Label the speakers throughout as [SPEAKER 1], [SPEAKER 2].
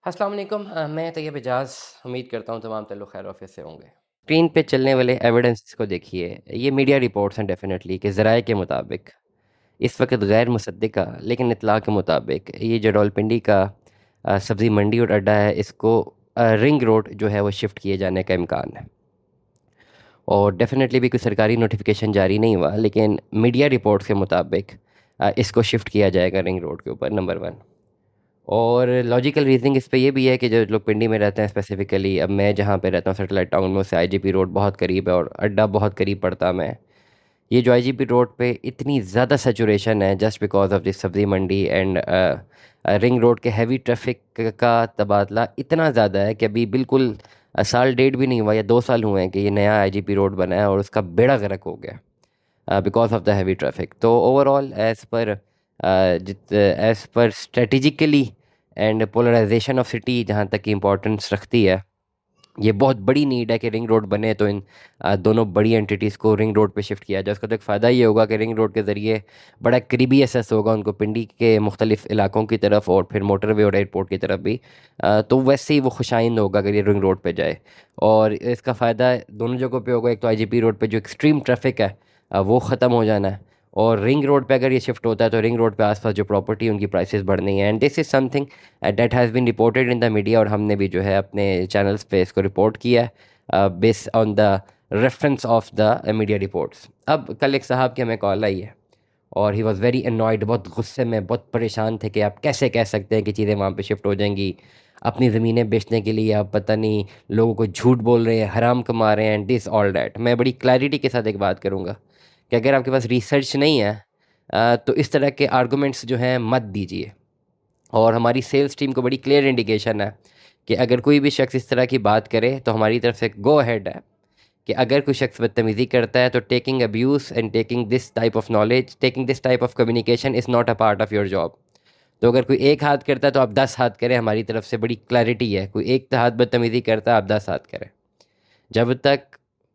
[SPEAKER 1] अस्सलाम वालेकुम मैं तैयब एजाज़ उम्मीद करता हूँ तमाम ताल्लुक़ खैर आफ़ियत से होंगे। स्क्रीन पे चलने वाले एविडेंस को देखिए, ये मीडिया रिपोर्ट्स हैं डेफ़िनेटली कि ज़राए के मुताबिक इस वक़्त गैर मुसद्दिक़ा लेकिन इत्तला के मुताबिक ये जो रावलपिंडी का सब्ज़ी मंडी और अड्डा है इसको रिंग रोड जो है वो शिफ्ट किए जाने का इम्कान है। और डेफ़िनेटली भी कोई सरकारी नोटिफ़िकेशन जारी नहीं हुआ, लेकिन मीडिया रिपोर्ट्स के मुताबिक इसको शिफ्ट किया जाएगा रिंग रोड के ऊपर, नंबर 1। और लॉजिकल रीज़निंग इस पे ये भी है कि जो लोग पिंडी में रहते हैं स्पेसिफ़िकली, अब मैं जहाँ पे रहता हूँ सैटेलाइट टाउन में, उससे आईजीपी रोड बहुत करीब है और अड्डा बहुत करीब पड़ता है मैं। ये जो आईजीपी रोड पे इतनी ज़्यादा सैचुरेशन है जस्ट बिकॉज़ ऑफ दिस सब्ज़ी मंडी एंड रिंग रोड के हैवी ट्रैफ़िक का तबादला इतना ज़्यादा है कि अभी बिल्कुल साल डेढ़ भी नहीं हुआ या 2 साल हुए हैं कि ये नया आईजीपी रोड बना है और उसका बेड़ा गर्क हो गया because of the heavy traffic. तो overall as per strategically and polarisation of city जहाँ तक की इम्पोर्टेंस रखती है, ये बहुत बड़ी नीड है कि रिंग रोड बने तो इन दोनों बड़ी एंटिटीज़ को रिंग रोड पे शिफ्ट किया जाए। उसका तो एक फ़ायदा ये होगा कि रिंग रोड के ज़रिए बड़ा करीबी एक्सेस होगा उनको पिंडी के मुख्तलिफ़ इलाकों की तरफ और फिर मोटरवे और एयरपोर्ट की तरफ भी। तो वैसे ही वो खुशाइंद होगा अगर ये रिंग रोड पे जाए और इसका फ़ायदा दोनों जगहों पे होगा। एक तो आईजीपी रोड पे जो एक्सट्रीम ट्रैफ़िक है वो ख़त्म हो जाना है और रिंग रोड पे अगर ये शिफ्ट होता है तो रिंग रोड पे आसपास जो प्रॉपर्टी उनकी प्राइसेस बढ़नी है and this is something that has been reported in the media और हमने भी जो है अपने चैनल्स पे इसको रिपोर्ट किया है based on the reference of the media reports. अब कल एक साहब की हमें कॉल आई है और ही वॉज़ वेरी अनॉयड, बहुत गुस्से में, बहुत परेशान थे कि आप कैसे कह सकते हैं कि चीज़ें वहाँ पे शिफ्ट हो जाएंगी। अपनी ज़मीनें बेचने के लिए आप पता नहीं लोगों को झूठ बोल रहे हैं, हराम कमा रहे हैं एंड दिस ऑल डैट। मैं बड़ी क्लैरिटी के साथ एक बात करूँगा कि अगर आपके पास रिसर्च नहीं है तो इस तरह के आर्गूमेंट्स जो हैं मत दीजिए। और हमारी सेल्स टीम को बड़ी क्लियर इंडिकेशन है कि अगर कोई भी शख्स इस तरह की बात करे तो हमारी तरफ से गो अहेड है कि अगर कोई शख्स बदतमीज़ी करता है तो taking abuse and taking this type of knowledge, taking this type of communication is not a part of your job. तो अगर कोई एक हाथ करता है तो आप 10 हाथ करें, हमारी तरफ से बड़ी क्लैरिटी है। कोई एक हाथ बदतमीज़ी करता है आप 10 हाथ करें। जब तक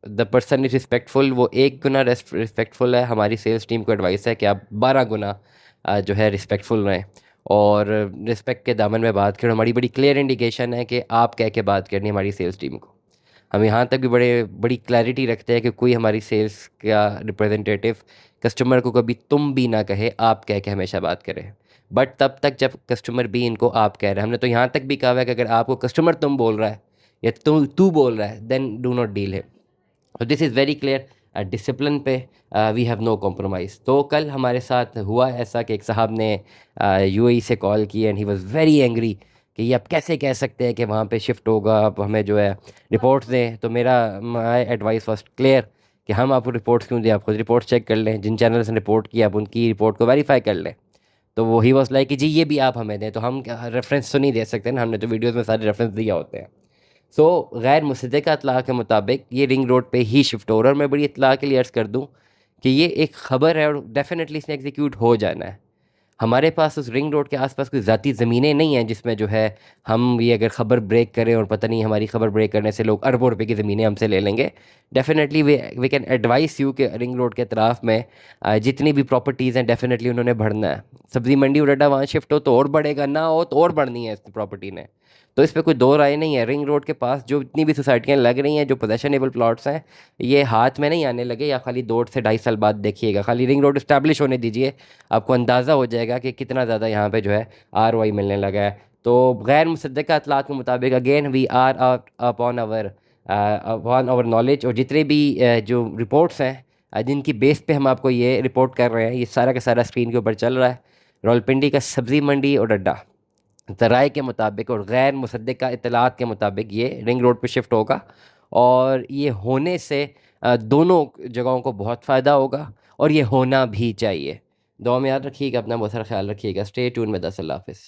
[SPEAKER 1] द पर्सन इज़ रिस्पेक्टफुल, वो एक गुना रिस्पेक्टफुल है, हमारी सेल्स टीम को एडवाइस है कि आप 12 गुना जो है रिस्पेक्टफुल रहें और रिस्पेक्ट के दामन में बात करें। हमारी बड़ी क्लियर इंडिकेशन है कि आप कह के बात करनी है हमारी सेल्स टीम को। हम यहाँ तक भी बड़ी क्लैरिटी रखते हैं कि कोई हमारी सेल्स का रिप्रेजेंटेटिव कस्टमर को कभी तुम भी ना कहे, आप कह के हमेशा बात करें। बट तब तक जब कस्टमर भी इनको आप कह रहे हैं, हमने तो यहाँ तक भी कहा है कि अगर आपको कस्टमर तुम बोल रहा है या तू बोल रहा है then do not deal him. तो this is very clear. Discipline पे वी हैव नो कॉम्प्रोमाइज़। तो कल हमारे साथ हुआ ऐसा कि एक साहब ने यूएई से कॉल की and he was very angry कि ये आप कैसे कह सकते हैं कि वहाँ पे शिफ्ट होगा, आप हमें जो है रिपोर्ट्स दें। तो मेरा माय एडवाइस वाज क्लियर कि हम आपको रिपोर्ट्स क्यों दें, आप खुद रिपोर्ट चेक कर लें, जिन चैनल्स ने रिपोर्ट किया आप उनकी रिपोर्ट को वेरीफाई कर लें। तो वो ही वाज लाइक कि जी ये भी आप हमें दें। तो हम रेफरेंस तो नहीं दे सकते ना, हमने तो वीडियोज़ में सारे रेफरेंस दिया होते हैं। सो गैर मुसद्दक़ा इत्तला के मुताबिक ये रिंग रोड पे ही शिफ्ट हो रहा है और मैं बड़ी इत्तला के लिए अर्ज़ कर दूँ कि ये एक ख़बर है और डेफ़िनेटली इसने एग्जीक्यूट हो जाना है। हमारे पास उस रिंग रोड के आसपास कोई ज़ाती ज़मीनें नहीं हैं जिसमें जो है हम ये अगर ख़बर ब्रेक करें और पता नहीं हमारी ख़बर ब्रेक करने से लोग अरबों रुपए की ज़मीनें हमसे ले लेंगे। Definitely we can advise you कि रिंग रोड के अतराफ़ में जितनी भी प्रॉपर्टीज़ हैं डेफ़िनेटली उन्होंने बढ़ना है। सब्ज़ी मंडी उडा वहाँ शिफ्ट हो तो और बढ़ेगा, ना हो तो और बढ़नी है इस प्रॉपर्टी ने। तो इस पे कोई दो राय नहीं है। रिंग रोड के पास जो इतनी भी सोसाइटियाँ लग रही हैं, जो पोजेशनेबल प्लॉट्स हैं, ये हाथ में नहीं आने लगे या खाली 2 से ढाई साल बाद देखिएगा। खाली रिंग रोड इस्टेब्लिश होने दीजिए, आपको अंदाज़ा हो जाएगा कि कितना ज़्यादा यहाँ पे जो है आरओआई मिलने लगा है। तो गैर मुसद्दक़ा इत्तलात के मुताबिक again we are upon our knowledge और जितने भी जो रिपोर्ट्स हैं जिनकी बेस पे हम आपको ये रिपोर्ट कर रहे हैं, ये सारा का सारा स्क्रीन के ऊपर चल रहा है। रावलपिंडी का सब्ज़ी मंडी और अड्डा ज़राए के मुताबिक और गैर मुसद्दक़ा इत्तलात के मुताबिक ये रिंग रोड पे शिफ्ट होगा और ये होने से दोनों जगहों को बहुत फ़ायदा होगा और ये होना भी चाहिए। दुआ में याद रखिएगा, अपना बहुत सारा ख्याल रखिएगा। स्टे ट्यून में दस। अल्लाह हाफ़िज़।